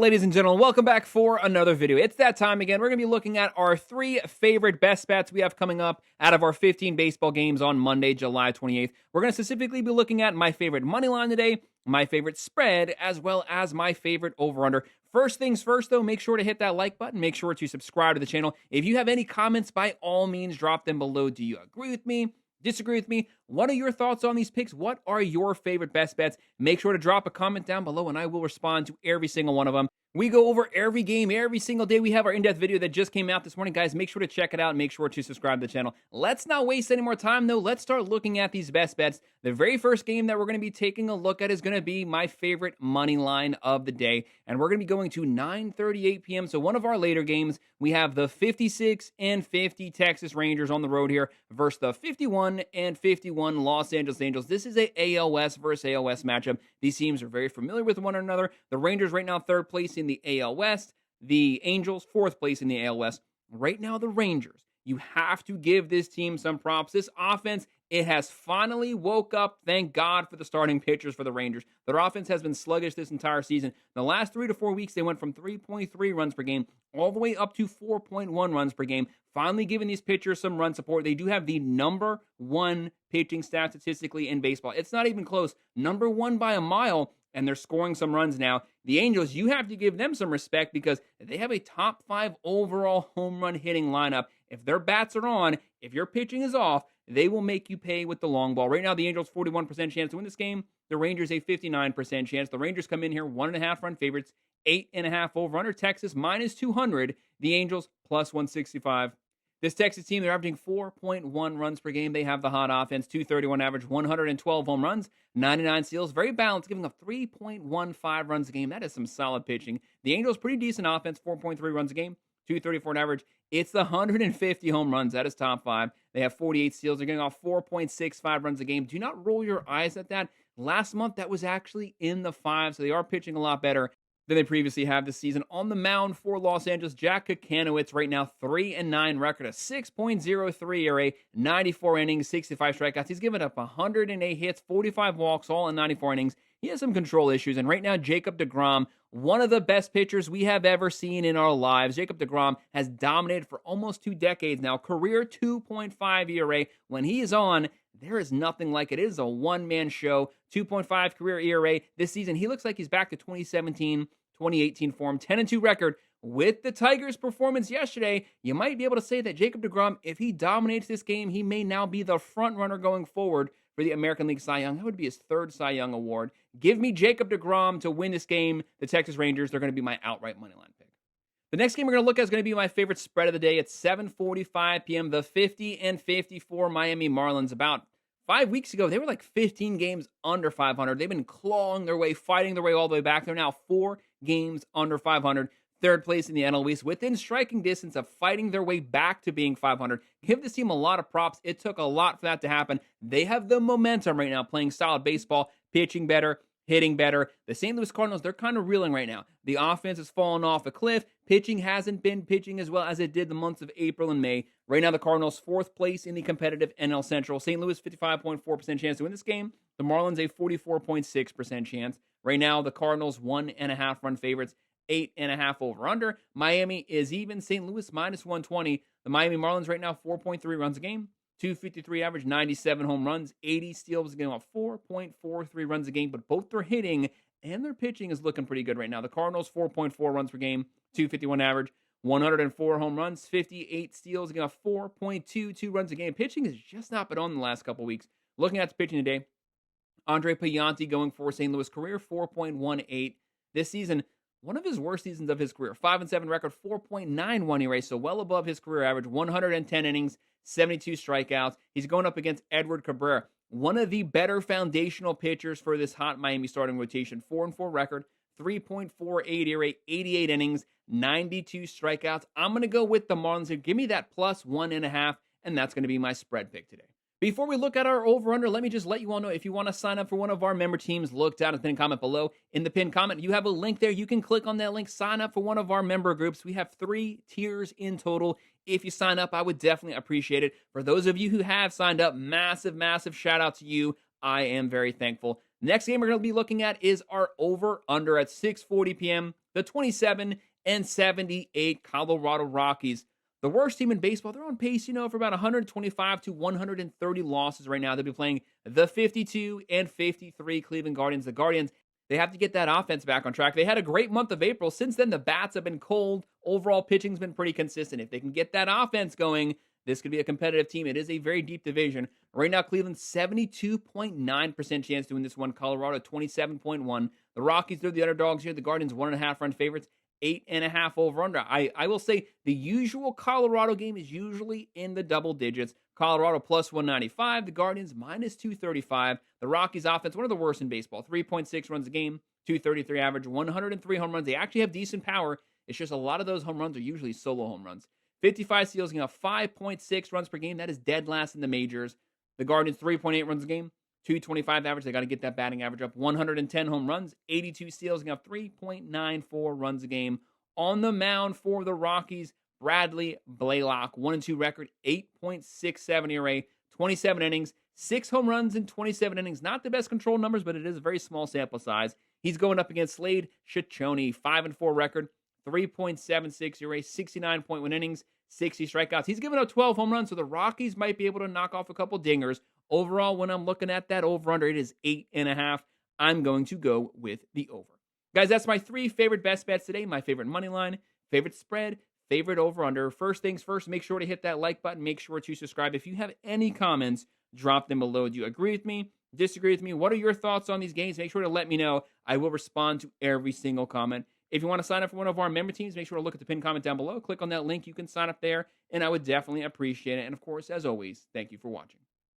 Ladies and gentlemen, welcome back for another video. It's that time again. We're going to be looking at our 3 favorite best bets we have coming up out of our 15 baseball games on Monday, July 28th. We're going to specifically be looking at my favorite money line today, my favorite spread, as well as my favorite over-under. First things first, though, make sure to hit that like button. Make sure to subscribe to the channel. If you have any comments, by all means, drop them below. Do you agree with me? Disagree with me? What are your thoughts on these picks? What are your favorite best bets? Make sure to drop a comment down below and I will respond to every single one of them. We go over every game, every single day. We have our in-depth video that just came out this morning. Guys, make sure to check it out. Make sure to subscribe to the channel. Let's not waste any more time, though. Let's start looking at these best bets. The very first game that we're going to be taking a look at is going to be my favorite money line of the day. And we're going to be going to 9:38 p.m. So one of our later games, we have the 56 and 50 Texas Rangers on the road here versus the 51 and 51 Los Angeles Angels. This is a AL West versus AL West matchup. These teams are very familiar with one another. The Rangers right now third place in the AL West. The Angels fourth place in the AL West. Right now, the Rangers, you have to give this team some props. This offense, it has finally woke up. Thank God for the starting pitchers for the Rangers. Their offense has been sluggish this entire season. The last 3 to 4 weeks, they went from 3.3 runs per game all the way up to 4.1 runs per game. Finally giving these pitchers some run support. They do have the number 1 pitching staff statistically in baseball. It's not even close. Number 1 by a mile, and they're scoring some runs now. The Angels, you have to give them some respect because they have a top 5 overall home run hitting lineup. If their bats are on, if your pitching is off, they will make you pay with the long ball. Right now, the Angels 41% chance to win this game. The Rangers a 59% chance. The Rangers come in here 1.5 run favorites, 8.5 over under. Texas minus 200. The Angels plus 165. This Texas team, they're averaging 4.1 runs per game. They have the hot offense, 231 average, 112 home runs, 99 steals. Very balanced, giving up 3.15 runs a game. That is some solid pitching. The Angels, pretty decent offense, 4.3 runs a game, 234 average. It's the 150 home runs. That is top 5. They have 48 steals. They're getting off 4.65 runs a game. Do not roll your eyes at that. Last month, that was actually in the 5, so they are pitching a lot better than they previously have this season. On the mound for Los Angeles, Jack Kakanowitz right now 3-9 record, a 6.03 ERA, 94 innings, 65 strikeouts. He's given up 108 hits, 45 walks, all in 94 innings. He has some control issues, and right now Jacob deGrom, one of the best pitchers we have ever seen in our lives. Jacob deGrom has dominated for almost 2 decades now. Career 2.5 ERA. When he is on, there is nothing like it. It is a one-man show. 2.5 career ERA this season. He looks like he's back to 2017, 2018 form. 10-2 record. With the Tigers' performance yesterday, you might be able to say that Jacob deGrom, if he dominates this game, he may now be the front runner going forward for the American League Cy Young. That would be his 3rd Cy Young award. Give me Jacob deGrom to win this game. The Texas Rangers, they're going to be my outright money line pick. The next game we're going to look at is going to be my favorite spread of the day. It's 7:45 p.m. The 50 and 54 Miami Marlins. About 5 weeks ago, they were like 15 games under 500. They've been clawing their way, fighting their way all the way back. They're now 4 games under 500. 3rd place in the NL East, within striking distance of fighting their way back to being 500. Give this team a lot of props. It took a lot for that to happen. They have the momentum right now, playing solid baseball, pitching better, hitting better. The St. Louis Cardinals, they're kind of reeling right now. The offense has fallen off a cliff. Pitching hasn't been pitching as well as it did the months of April and May. Right now, the Cardinals 4th place in the competitive NL Central. St. Louis 55.4% chance to win this game. The Marlins a 44.6% chance. Right now, the Cardinals 1.5 run favorites. 8.5 over under. Miami is even. St. Louis minus 120. The Miami Marlins right now 4.3 runs a game, 253 average, 97 home runs, 80 steals, getting off 4.43 runs a game. But both their hitting and their pitching is looking pretty good right now. The Cardinals 4.4 runs per game, 251 average, 104 home runs, 58 steals, getting off 4.22 runs a game. Pitching has just not been on the last couple weeks. Looking at the pitching today, Andre Pallante going for St. Louis, career 4.18 this season. One of his worst seasons of his career. 5-7 record, 4.91 ERA, so well above his career average. 110 innings, 72 strikeouts. He's going up against Edward Cabrera, one of the better foundational pitchers for this hot Miami starting rotation. 4-4 record, 3.48 ERA, 88 innings, 92 strikeouts. I'm going to go with the Marlins here. Give me that plus 1.5, and that's going to be my spread pick today. Before we look at our over-under, let me just let you all know, if you want to sign up for one of our member teams, look down at the pinned comment below. In the pinned comment, you have a link there. You can click on that link, sign up for one of our member groups. We have 3 tiers in total. If you sign up, I would definitely appreciate it. For those of you who have signed up, massive, massive shout out to you. I am very thankful. Next game we're going to be looking at is our over-under at 6:40 p.m. the 27-78 Colorado Rockies. The worst team in baseball. They're on pace, for about 125 to 130 losses right now. They'll be playing the 52-53 Cleveland Guardians. The Guardians, they have to get that offense back on track. They had a great month of April. Since then, the bats have been cold. Overall pitching's been pretty consistent. If they can get that offense going, this could be a competitive team. It is a very deep division. Right now, Cleveland, 72.9% chance to win this one. Colorado, 27.1. The Rockies, they're the underdogs here. The Guardians, 1.5 run favorites. 8.5 over under. I will say the usual Colorado game is usually in the double digits. Colorado plus 195. The Guardians minus 235. The Rockies offense, one of the worst in baseball. 3.6 runs a game, 233 average, 103 home runs. They actually have decent power. It's just a lot of those home runs are usually solo home runs. 55 steals, 5.6 runs per game. That is dead last in the majors. The Guardians, 3.8 runs a game, 225 average. They got to get that batting average up. 110 home runs, 82 steals, 3.94 runs a game. On the mound for the Rockies, Bradley Blaylock, 1-2 record, 8.67 ERA, 27 innings, 6 home runs in 27 innings. Not the best control numbers, but it is a very small sample size. He's going up against Slade Ciccone, 5-4 record, 3.76 ERA, 69.1 innings, 60 strikeouts. He's given up 12 home runs, so the Rockies might be able to knock off a couple dingers. Overall, when I'm looking at that over-under, it is 8.5. I'm going to go with the over. Guys, that's my 3 favorite best bets today. My favorite money line, favorite spread, favorite over-under. First things first, make sure to hit that like button. Make sure to subscribe. If you have any comments, drop them below. Do you agree with me? Disagree with me? What are your thoughts on these games? Make sure to let me know. I will respond to every single comment. If you want to sign up for one of our member teams, make sure to look at the pinned comment down below. Click on that link. You can sign up there, and I would definitely appreciate it. And, of course, as always, thank you for watching.